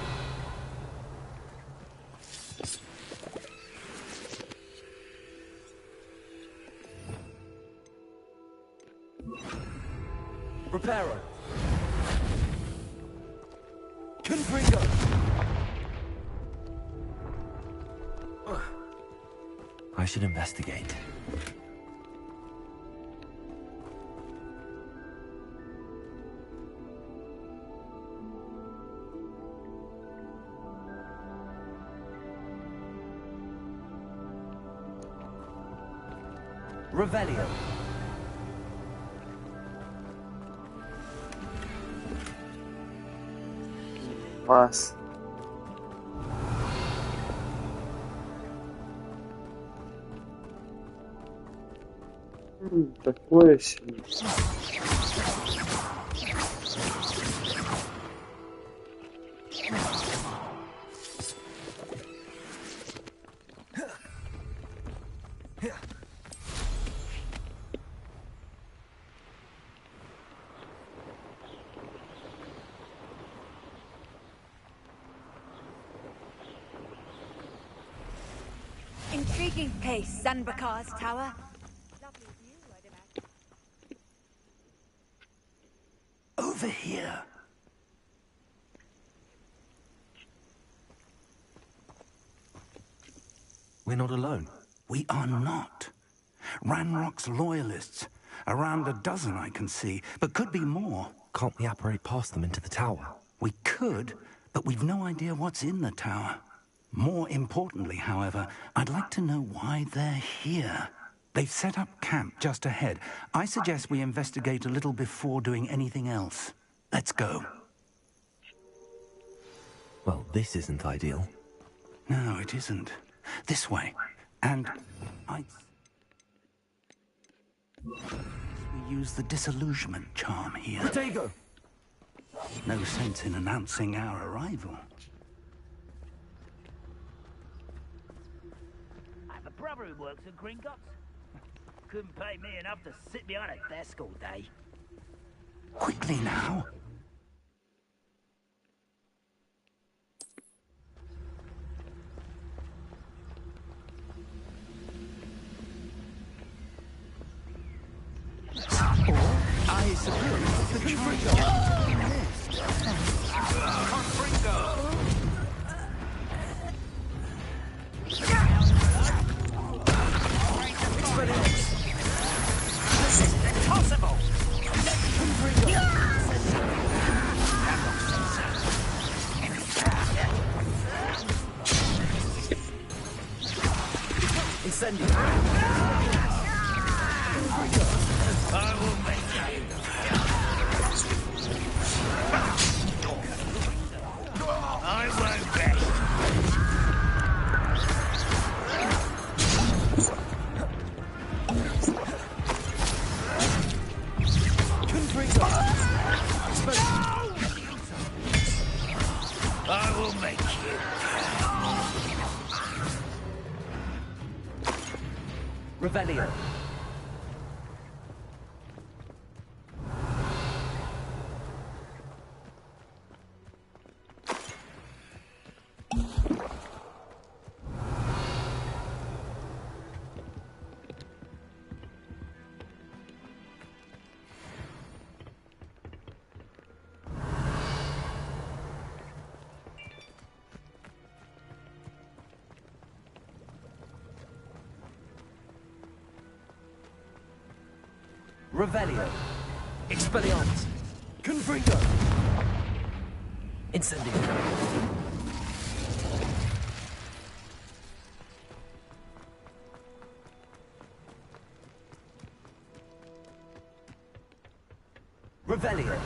Reparo. Confringo. I should investigate. Revelio. Пас. Такое себе. Intriguing place, Sanbakar's tower. Over here. We're not alone. We are not. Ranrock's loyalists. Around a dozen I can see, but could be more. Can't we apparate past them into the tower? We could, but we've no idea what's in the tower. More importantly, however, I'd like to know why they're here. They've set up camp just ahead. I suggest we investigate a little before doing anything else. Let's go. Well, this isn't ideal. No, it isn't. This way. And we use the disillusionment charm here. Protego! No sense in announcing our arrival. I have a brother who works at Gringotts. Couldn't pay me enough to sit behind a desk all day. Quickly now. I suppose the trigger. Impossible! Incendio! I will make you. I won't bet. I will make you. Revelio. Revelio. Expelliarmus. Confringo. Incendio. Revelio.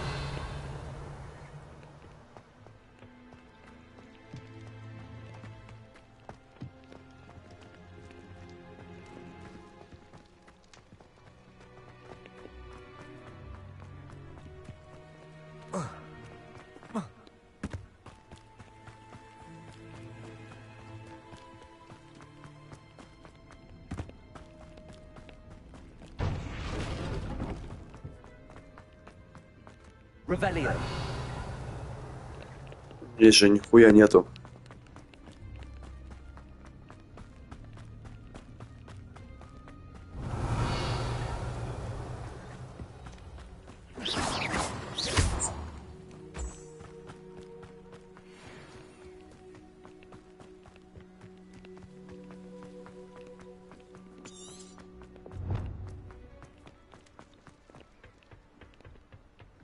Revelio. Здесь же нихуя нету.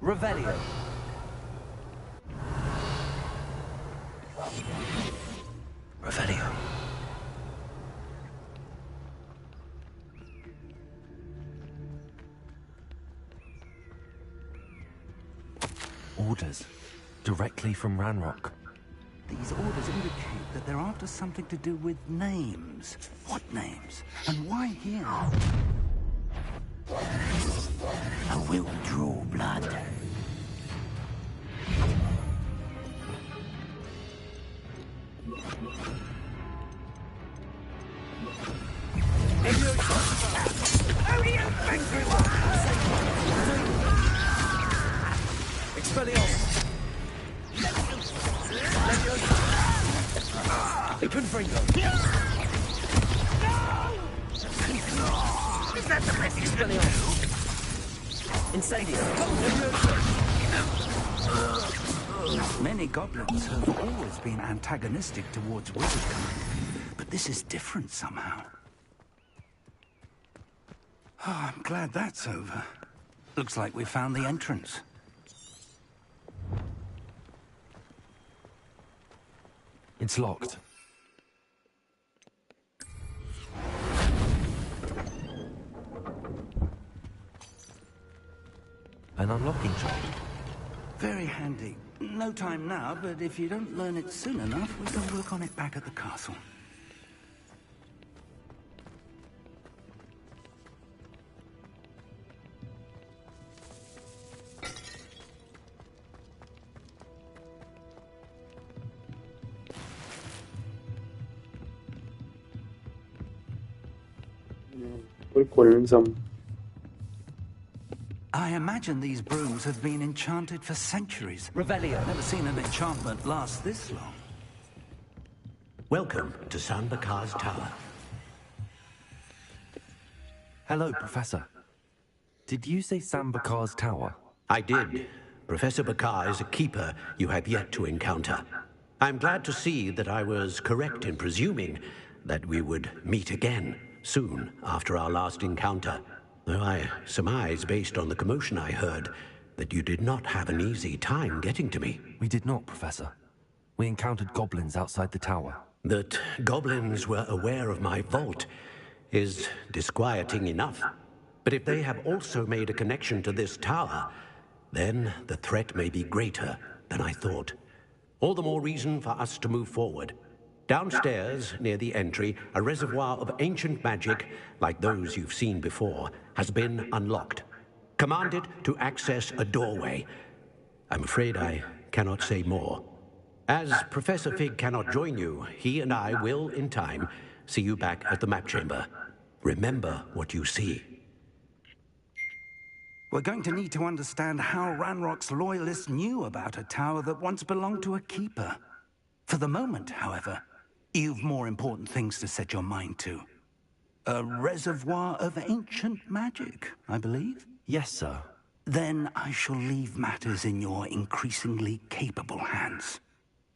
Revelio. Revelio. Orders. Directly from Ranrock. These orders indicate that they're after something to do with names. What names? And why here? I will draw blood. Many goblins have always been antagonistic towards wizardry, but this is different somehow. Oh, I'm glad that's over. Looks like we found the entrance. It's locked. An unlocking charm. Very handy. No time now, but if you don't learn it soon enough, we can work on it back at the castle. Прикольный зам. I imagine these brooms have been enchanted for centuries. Revelio. Never seen an enchantment last this long. Welcome to San Bakar's tower. Hello, Professor. Did you say San Bakar's tower? I did. Professor Bakar is a keeper you have yet to encounter. I'm glad to see that I was correct in presuming that we would meet again soon after our last encounter. Though I surmise, based on the commotion I heard, that you did not have an easy time getting to me. We did not, Professor. We encountered goblins outside the tower. That goblins were aware of my vault is disquieting enough. But if they have also made a connection to this tower, then the threat may be greater than I thought. All the more reason for us to move forward. Downstairs, near the entry, a reservoir of ancient magic, like those you've seen before, has been unlocked. Commanded to access a doorway. I'm afraid I cannot say more. As Professor Fig cannot join you, he and I will, in time, see you back at the map chamber. Remember what you see. We're going to need to understand how Ranrock's loyalists knew about a tower that once belonged to a keeper. For the moment, however, you've more important things to set your mind to. A reservoir of ancient magic, I believe? Yes, sir. Then I shall leave matters in your increasingly capable hands.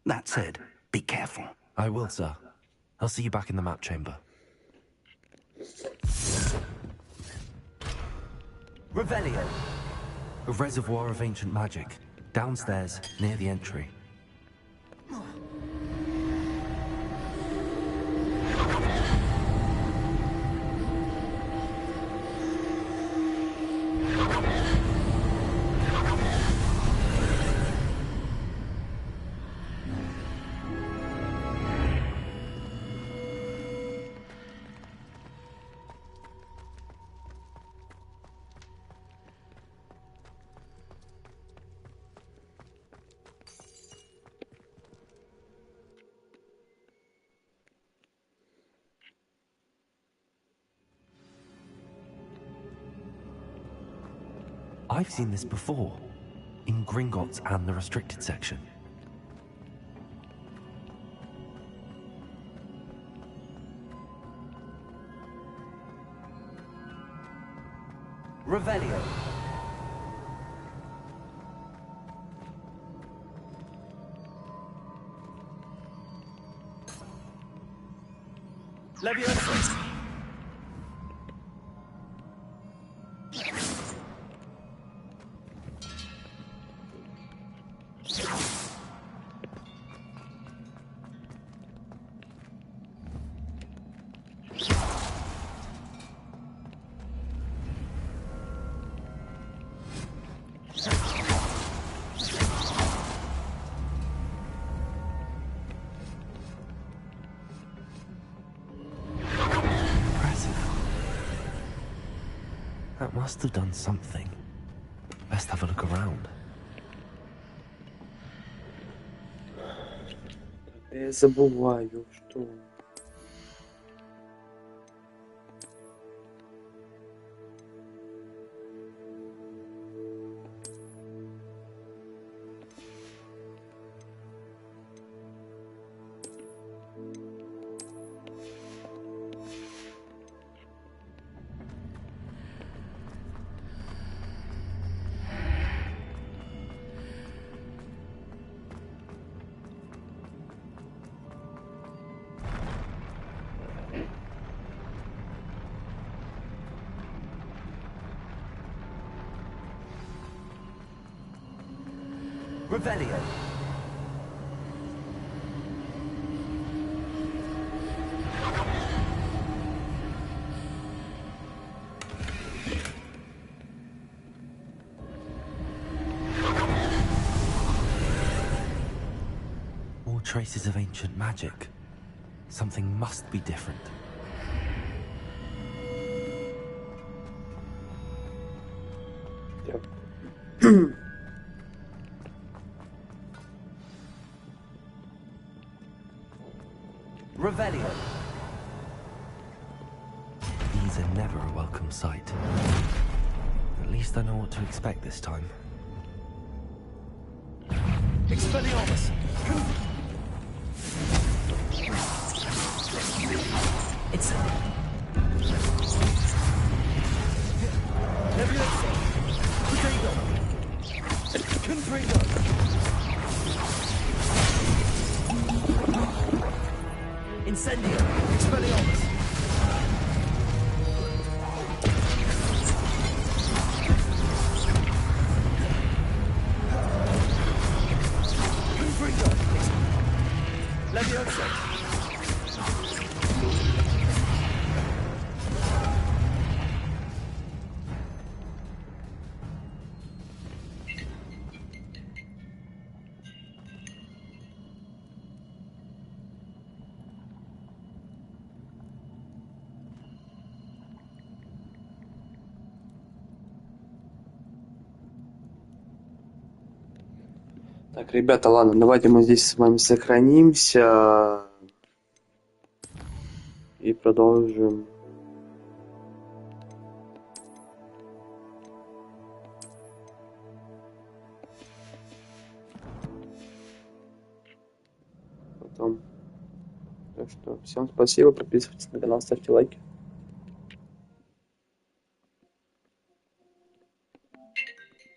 That said, be careful. I will, sir. I'll see you back in the map chamber. Revelio. A reservoir of ancient magic. Downstairs, near the entry. I've seen this before, in Gringotts and the restricted section. Revelio. Leviosa. That must have done something. Best have a look around. Я забываю, что... Revelio. More traces of ancient magic. Something must be different. Revelio. These are never a welcome sight. At least I know what to expect this time. Expelliarmus! It's... Nebulation! Potato! Confringo! Incendio! Expelliarmus! Confringo! Leviosa! Так, ребята, ладно, давайте мы здесь с вами сохранимся и продолжим. Потом. Так что всем спасибо, подписывайтесь на канал, ставьте лайки.